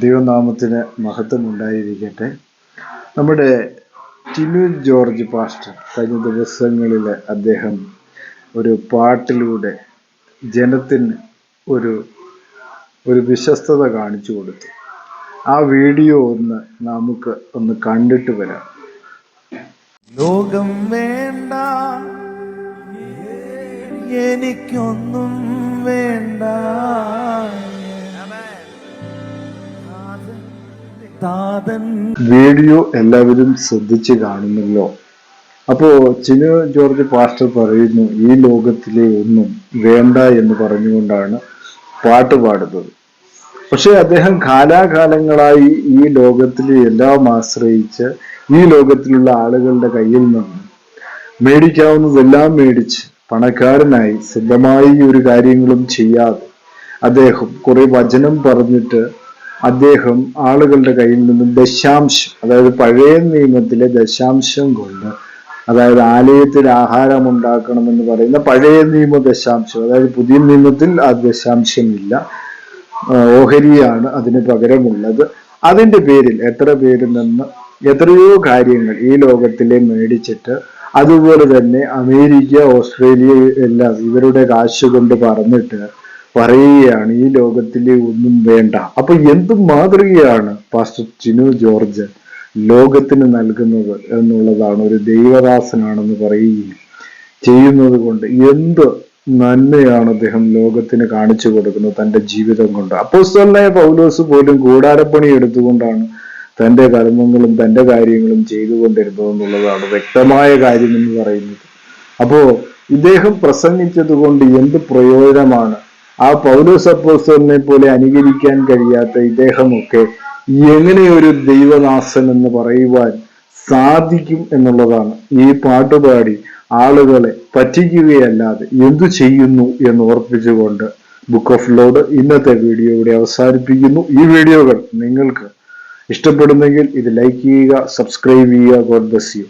ദൈവനാമത്തിന് മഹത്വം ഉണ്ടായിരിക്കട്ടെ. നമ്മുടെ ടിനു ജോർജ് പാസ്റ്റർ കഴിഞ്ഞ ദിവസങ്ങളിൽ അദ്ദേഹം ഒരു പാട്ടിലൂടെ ജനത്തിന് ഒരു വിശ്വസ്തത കാണിച്ചു കൊടുത്തു. ആ വീഡിയോ നമുക്ക് കണ്ടിട്ട് വരാം. ലോകം വേണ്ട, എനിക്കൊന്നും വേണ്ട, വീഡിയോ എല്ലാവരും ശ്രദ്ധിച്ച് കാണുന്നല്ലോ. അപ്പോ ടിനു ജോർജ് പാസ്റ്റർ പറയുന്നു, ഈ ലോകത്തിലെ ഒന്നും വേണ്ട എന്ന് പറഞ്ഞുകൊണ്ടാണ് പാട്ട് പാടുന്നത്. പക്ഷെ അദ്ദേഹം കാലാകാലങ്ങളായി ഈ ലോകത്തിലെ എല്ലാം ആശ്രയിച്ച് ഈ ലോകത്തിലുള്ള ആളുകളുടെ കയ്യിൽ നിന്ന് മേടിക്കാവുന്നതെല്ലാം മേടിച്ച് പണക്കാരനായി സ്വന്തമായി ഒരു കാര്യങ്ങളും ചെയ്യാതെ അദ്ദേഹം കുറെ വചനം പറഞ്ഞിട്ട് അദ്ദേഹം ആളുകളുടെ കയ്യിൽ നിന്നും ദശാംശം, അതായത് പഴയ നിയമത്തിലെ ദശാംശം കൊണ്ട്, അതായത് ആലയത്തിൽ ആഹാരം ഉണ്ടാക്കണമെന്ന് പറയുന്ന പഴയ നിയമ ദശാംശം, അതായത് പുതിയ നിയമത്തിൽ ആ ദശാംശമില്ല, ഓഹരിയാണ് അതിന് പകരമുള്ളത്. അതിന്റെ പേരിൽ എത്ര പേരിൽ നിന്ന് എത്രയോ കാര്യങ്ങൾ ഈ ലോകത്തിലെ മേടിച്ചിട്ട്, അതുപോലെ തന്നെ അമേരിക്ക, ഓസ്ട്രേലിയ എല്ലാം ഇവരുടെ കാശ് കൊണ്ട് പറഞ്ഞിട്ട് പറയുകയാണ് ഈ ലോകത്തിലെ ഒന്നും വേണ്ട. അപ്പൊ എന്ത് മാതൃകയാണ് പാസ്റ്റർ ടിനു ജോർജ് ലോകത്തിന് നൽകുന്നത് എന്നുള്ളതാണ്. ഒരു ദൈവദാസനാണെന്ന് പറയുകയും ചെയ്യുന്നത് കൊണ്ട് എന്ത് നന്മയാണ് അദ്ദേഹം ലോകത്തിന് കാണിച്ചു കൊടുക്കുന്നത് തന്റെ ജീവിതം കൊണ്ട്. അപ്പോസ്തലനായ പൗലോസ് പോലും കൂടാരപ്പണി എടുത്തുകൊണ്ടാണ് തന്റെ കർമ്മങ്ങളും തന്റെ കാര്യങ്ങളും ചെയ്തുകൊണ്ടിരുന്നത് എന്നുള്ളതാണ് വ്യക്തമായ കാര്യം എന്ന് പറയുന്നത്. അപ്പോ ഇദ്ദേഹം പ്രസംഗിച്ചത് കൊണ്ട് എന്ത് പ്രയോജനമാണ്? ആ പൗലോസ് അപ്പോസ്തലനെ പോലെ അനുകരിക്കാൻ കഴിയാത്ത ഇദ്ദേഹമൊക്കെ എങ്ങനെ ഒരു ദൈവദാസൻ എന്ന് പറയുവാൻ സാധിക്കും എന്നുള്ളതാണ്. ഈ പാട്ടുപാടി ആളുകളെ പറ്റിക്കുകയല്ലാതെ എന്തു ചെയ്യുന്നു എന്ന് ഓർപ്പിച്ചുകൊണ്ട് ബുക്ക് ഓഫ് ലോർഡ് ഇന്നത്തെ വീഡിയോ ഇവിടെ അവസാനിപ്പിക്കുന്നു. ഈ വീഡിയോകൾ നിങ്ങൾക്ക് ഇഷ്ടപ്പെടുന്നെങ്കിൽ ഇത് ലൈക്ക് ചെയ്യുക, സബ്സ്ക്രൈബ് ചെയ്യുക. God bless you.